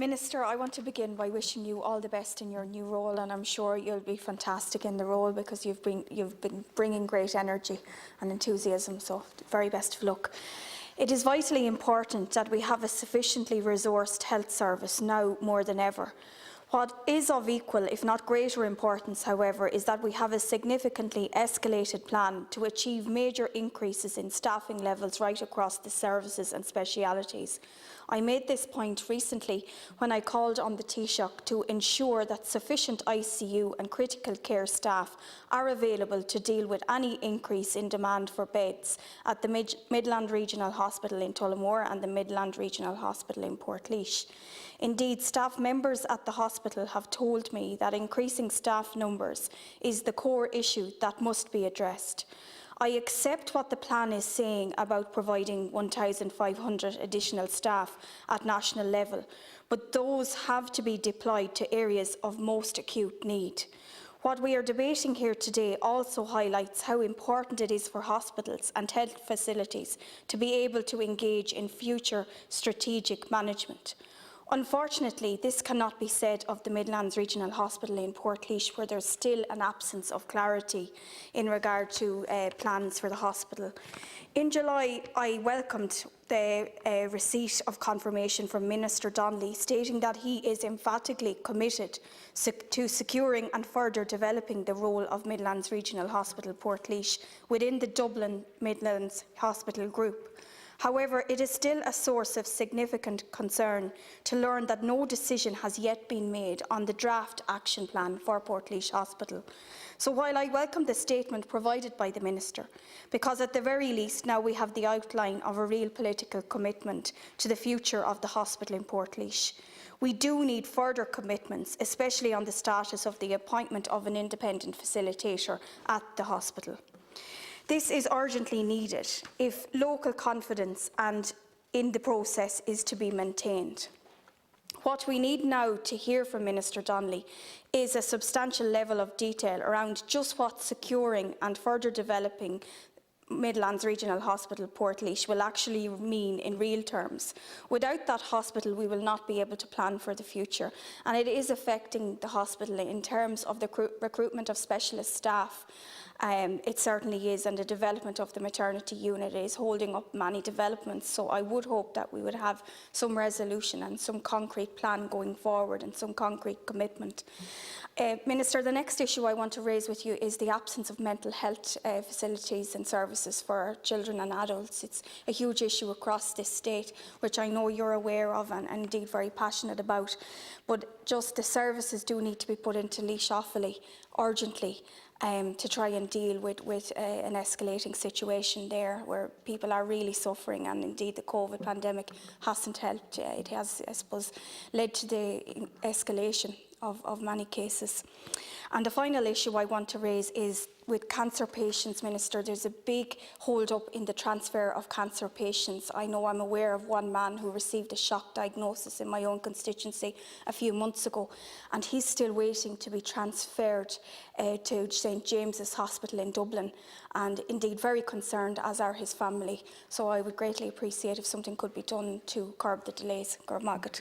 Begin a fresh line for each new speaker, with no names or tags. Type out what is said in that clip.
Minister, I want to begin by wishing you all the best in your new role, and I'm sure you'll be fantastic in the role because you've been bringing great energy and enthusiasm, so very best of luck. It is vitally important that we have a sufficiently resourced health service now more than ever. What is of equal, if not greater importance, however, is that we have a significantly escalated plan to achieve major increases in staffing levels right across the services and specialities. I made this point recently when I called on the Taoiseach to ensure that sufficient ICU and critical care staff are available to deal with any increase in demand for beds at the Midland Regional Hospital in Tullamore and the Midland Regional Hospital in Portlaoise. Indeed, staff members at the hospital have told me that increasing staff numbers is the core issue that must be addressed. I accept what the plan is saying about providing 1,500 additional staff at national level, but those have to be deployed to areas of most acute need. What we are debating here today also highlights how important it is for hospitals and health facilities to be able to engage in future strategic management. Unfortunately, this cannot be said of the Midlands Regional Hospital in Portlaoise, where there is still an absence of clarity in regard to plans for the hospital. In July, I welcomed the receipt of confirmation from Minister Donnelly, stating that he is emphatically committed to securing and further developing the role of Midlands Regional Hospital Portlaoise within the Dublin Midlands Hospital Group. However, it is still a source of significant concern to learn that no decision has yet been made on the draft action plan for Portlaoise Hospital. So while I welcome the statement provided by the Minister, because at the very least now we have the outline of a real political commitment to the future of the hospital in Portlaoise, we do need further commitments, especially on the status of the appointment of an independent facilitator at the hospital. This is urgently needed if local confidence in the process is to be maintained. What we need now to hear from Minister Donnelly is a substantial level of detail around just what securing and further developing Midlands Regional Hospital Portlaoise will actually mean in real terms. Without that hospital, we will not be able to plan for the future, and it is affecting the hospital in terms of the recruitment of specialist staff. It certainly is, and the development of the maternity unit is holding up many developments. So I would hope that we would have some resolution and some concrete plan going forward and some concrete commitment. Minister, the next issue I want to raise with you is the absence of mental health facilities and services for children and adults. It's a huge issue across this state, which I know you're aware of and indeed very passionate about. But just the services do need to be put into leash awfully urgently to try and deal with an escalating situation there where people are really suffering, and indeed the COVID pandemic hasn't helped. It has, I suppose, led to the escalation of many cases. And the final issue I want to raise is with cancer patients, Minister. There's a big hold-up in the transfer of cancer patients. I know I'm aware of one man who received a shock diagnosis in my own constituency a few months ago, and he's still waiting to be transferred to St James's Hospital in Dublin, and indeed very concerned, as are his family. So I would greatly appreciate if something could be done to curb the delays. Gurmagat.